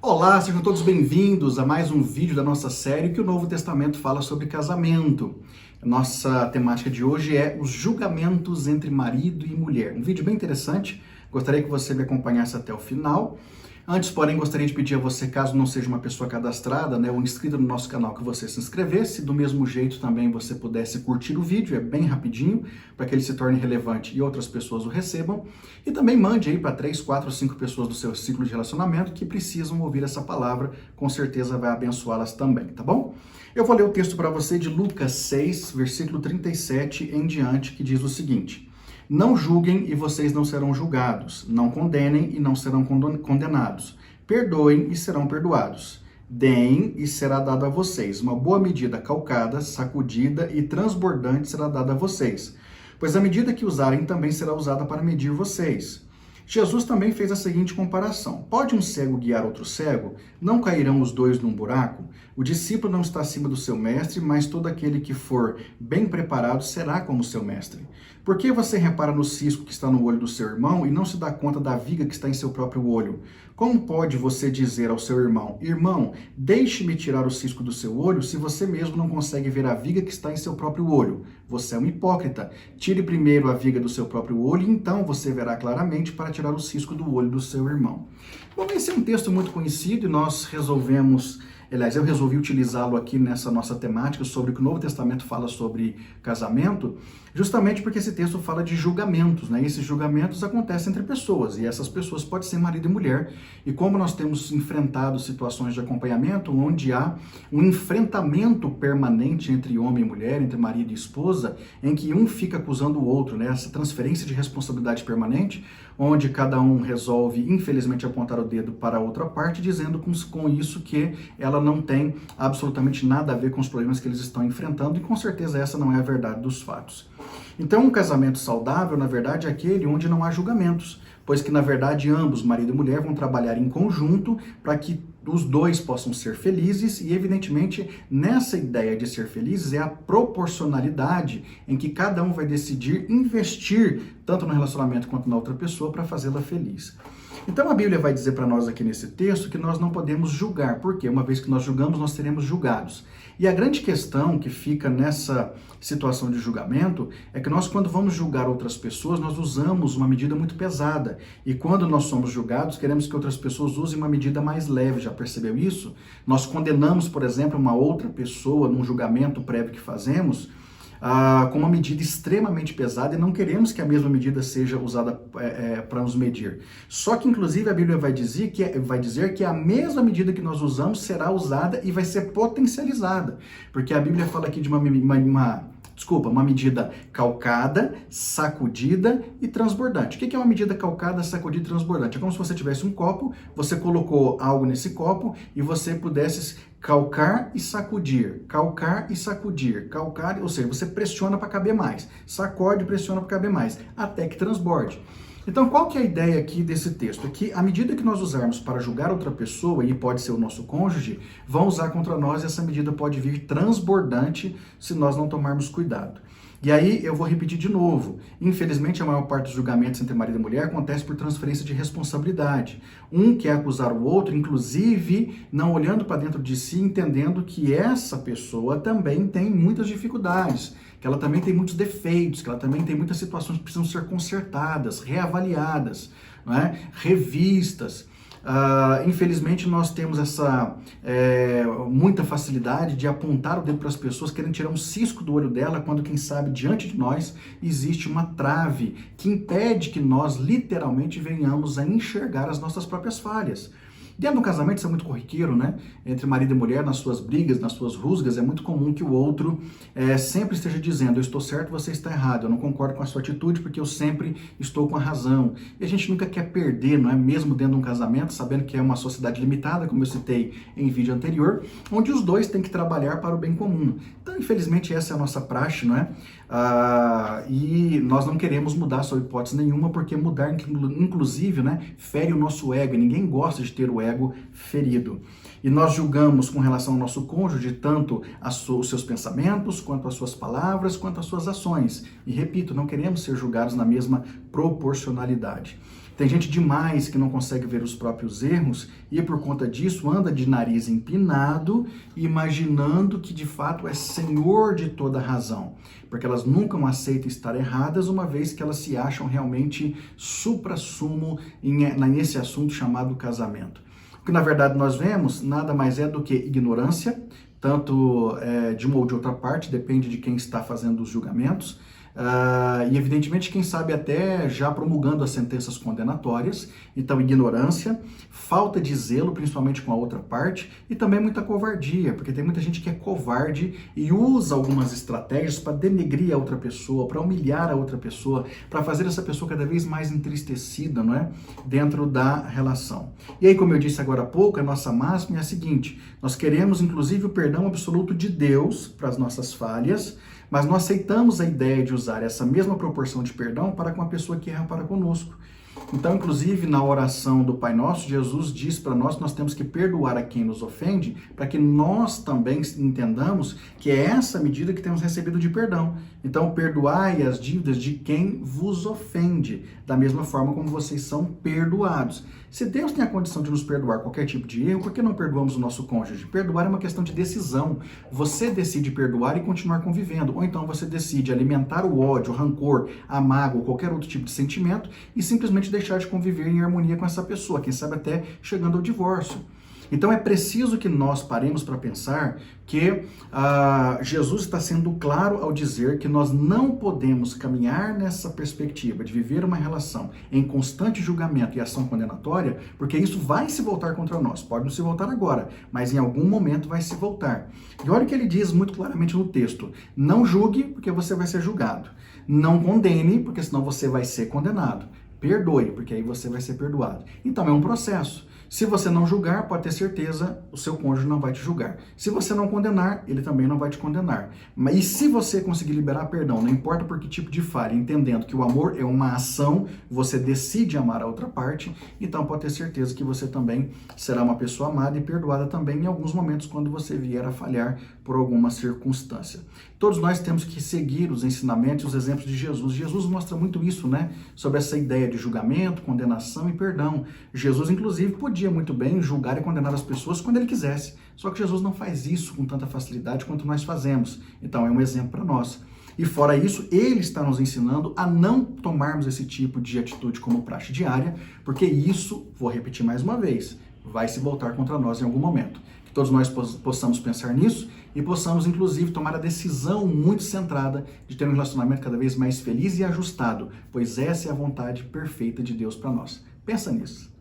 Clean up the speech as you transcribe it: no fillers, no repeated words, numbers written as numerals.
Olá, sejam todos bem-vindos a mais um vídeo da nossa série que o Novo Testamento fala sobre casamento. Nossa temática de hoje é os julgamentos entre marido e mulher. Um vídeo bem interessante, gostaria que você me acompanhasse até o final. Antes, porém, gostaria de pedir a você, caso não seja uma pessoa cadastrada, ou inscrita no nosso canal, que você se inscrevesse. Do mesmo jeito, também você pudesse curtir o vídeo, é bem rapidinho, para que ele se torne relevante e outras pessoas o recebam. E também mande aí para 3, 4, 5 pessoas do seu ciclo de relacionamento que precisam ouvir essa palavra, com certeza vai abençoá-las também, tá bom? Eu vou ler o texto para você de Lucas 6, versículo 37 em diante, que diz o seguinte: Não julguem e vocês não serão julgados. Não condenem e não serão condenados. Perdoem e serão perdoados. Deem e será dado a vocês. Uma boa medida calcada, sacudida e transbordante será dada a vocês. Pois a medida que usarem também será usada para medir vocês. Jesus também fez a seguinte comparação: pode um cego guiar outro cego? Não cairão os dois num buraco? O discípulo não está acima do seu mestre, mas todo aquele que for bem preparado será como seu mestre. Por que você repara no cisco que está no olho do seu irmão e não se dá conta da viga que está em seu próprio olho? Como pode você dizer ao seu irmão: Irmão, deixe-me tirar o cisco do seu olho, se você mesmo não consegue ver a viga que está em seu próprio olho? Você é um hipócrita. Tire primeiro a viga do seu próprio olho, e então você verá claramente para tirar o cisco do olho do seu irmão. Bom, esse é um texto muito conhecido e nós eu resolvi utilizá-lo aqui nessa nossa temática sobre o que o Novo Testamento fala sobre casamento, justamente porque esse texto fala de julgamentos, né? E esses julgamentos acontecem entre pessoas, e essas pessoas podem ser marido e mulher. E como nós temos enfrentado situações de acompanhamento onde há um enfrentamento permanente entre homem e mulher, entre marido e esposa, em que um fica acusando o outro, né? Essa transferência de responsabilidade permanente, onde cada um resolve, infelizmente, apontar o dedo para a outra parte, dizendo com isso que ela não tem absolutamente nada a ver com os problemas que eles estão enfrentando, e com certeza essa não é a verdade dos fatos. Então, um casamento saudável, na verdade, é aquele onde não há julgamentos, pois que, na verdade, ambos, marido e mulher, vão trabalhar em conjunto para que os dois possam ser felizes, e, evidentemente, nessa ideia de ser felizes é a proporcionalidade em que cada um vai decidir investir tanto no relacionamento quanto na outra pessoa para fazê-la feliz. Então a Bíblia vai dizer para nós aqui nesse texto que nós não podemos julgar, porque uma vez que nós julgamos, nós seremos julgados. E a grande questão que fica nessa situação de julgamento é que nós, quando vamos julgar outras pessoas, nós usamos uma medida muito pesada. E quando nós somos julgados, queremos que outras pessoas usem uma medida mais leve. Já percebeu isso? Nós condenamos, por exemplo, uma outra pessoa num julgamento prévio que fazemos, com uma medida extremamente pesada, e não queremos que a mesma medida seja usada para nos medir. Só que, inclusive, a Bíblia vai dizer que a mesma medida que nós usamos será usada e vai ser potencializada. Porque a Bíblia fala aqui de uma medida calcada, sacudida e transbordante. O que é uma medida calcada, sacudida e transbordante? É como se você tivesse um copo, você colocou algo nesse copo e você pudesse calcar e sacudir, ou seja, você pressiona para caber mais, sacode e pressiona para caber mais, até que transborde. Então, qual que é a ideia aqui desse texto? É que à medida que nós usarmos para julgar outra pessoa, e pode ser o nosso cônjuge, vão usar contra nós, e essa medida pode vir transbordante se nós não tomarmos cuidado. E aí eu vou repetir de novo. Infelizmente, a maior parte dos julgamentos entre marido e mulher acontece por transferência de responsabilidade. Um quer acusar o outro, inclusive não olhando para dentro de si, entendendo que essa pessoa também tem muitas dificuldades, que ela também tem muitos defeitos, que ela também tem muitas situações que precisam ser consertadas, reavaliadas, não é? Revistas. Infelizmente, nós temos muita facilidade de apontar o dedo para as pessoas, querendo tirar um cisco do olho dela, quando, quem sabe, diante de nós existe uma trave que impede que nós literalmente venhamos a enxergar as nossas próprias falhas. Dentro do casamento isso é muito corriqueiro, né? Entre marido e mulher, nas suas brigas, nas suas rusgas, é muito comum que o outro sempre esteja dizendo: eu estou certo, você está errado, eu não concordo com a sua atitude porque eu sempre estou com a razão. E a gente nunca quer perder, não é? Mesmo dentro de um casamento, sabendo que é uma sociedade limitada, como eu citei em vídeo anterior, onde os dois têm que trabalhar para o bem comum. Então, infelizmente, essa é a nossa praxe, não é? E nós não queremos mudar sob hipótese nenhuma, porque mudar, inclusive, né, fere o nosso ego, e ninguém gosta de ter o ego ferido. E nós julgamos com relação ao nosso cônjuge tanto os seus pensamentos, quanto as suas palavras, quanto as suas ações. E repito, não queremos ser julgados na mesma proporcionalidade. Tem gente demais que não consegue ver os próprios erros e por conta disso anda de nariz empinado, imaginando que de fato é senhor de toda a razão, porque elas nunca aceitam estar erradas, uma vez que elas se acham realmente suprassumo nesse assunto chamado casamento. O que na verdade nós vemos nada mais é do que ignorância, tanto de uma ou de outra parte, depende de quem está fazendo os julgamentos, e evidentemente quem sabe até já promulgando as sentenças condenatórias. Então ignorância, falta de zelo, principalmente com a outra parte, e também muita covardia, porque tem muita gente que é covarde e usa algumas estratégias para denegrir a outra pessoa, para humilhar a outra pessoa, para fazer essa pessoa cada vez mais entristecida, não é? Dentro da relação. E aí, como eu disse agora há pouco, a nossa máxima é a seguinte: nós queremos inclusive o perdão absoluto de Deus para as nossas falhas, mas não aceitamos a ideia de usar essa mesma proporção de perdão para com a pessoa que erra para conosco. Então, inclusive, na oração do Pai Nosso, Jesus diz para nós que nós temos que perdoar a quem nos ofende, para que nós também entendamos que é essa medida que temos recebido de perdão. Então, perdoai as dívidas de quem vos ofende, da mesma forma como vocês são perdoados. Se Deus tem a condição de nos perdoar qualquer tipo de erro, por que não perdoamos o nosso cônjuge? Perdoar é uma questão de decisão. Você decide perdoar e continuar convivendo, ou então você decide alimentar o ódio, o rancor, a mágoa ou qualquer outro tipo de sentimento e simplesmente deixar de conviver em harmonia com essa pessoa, quem sabe até chegando ao divórcio. Então é preciso que nós paremos para pensar que Jesus está sendo claro ao dizer que nós não podemos caminhar nessa perspectiva de viver uma relação em constante julgamento e ação condenatória, porque isso vai se voltar contra nós. Pode não se voltar agora, mas em algum momento vai se voltar. E olha o que ele diz muito claramente no texto: não julgue, porque você vai ser julgado. Não condene, porque senão você vai ser condenado. Perdoe, porque aí você vai ser perdoado. Então é um processo. Se você não julgar, pode ter certeza, o seu cônjuge não vai te julgar. Se você não condenar, ele também não vai te condenar. E se você conseguir liberar perdão, não importa por que tipo de falha, entendendo que o amor é uma ação, você decide amar a outra parte, então pode ter certeza que você também será uma pessoa amada e perdoada também em alguns momentos quando você vier a falhar por alguma circunstância. Todos nós temos que seguir os ensinamentos e os exemplos de Jesus. Jesus mostra muito isso, né? Sobre essa ideia de julgamento, condenação e perdão. Jesus, inclusive, podia muito bem julgar e condenar as pessoas quando ele quisesse. Só que Jesus não faz isso com tanta facilidade quanto nós fazemos. Então é um exemplo para nós. E fora isso, ele está nos ensinando a não tomarmos esse tipo de atitude como praxe diária, porque isso, vou repetir mais uma vez, vai se voltar contra nós em algum momento. Que todos nós possamos pensar nisso e possamos, inclusive, tomar a decisão muito centrada de ter um relacionamento cada vez mais feliz e ajustado, pois essa é a vontade perfeita de Deus para nós. Pensa nisso.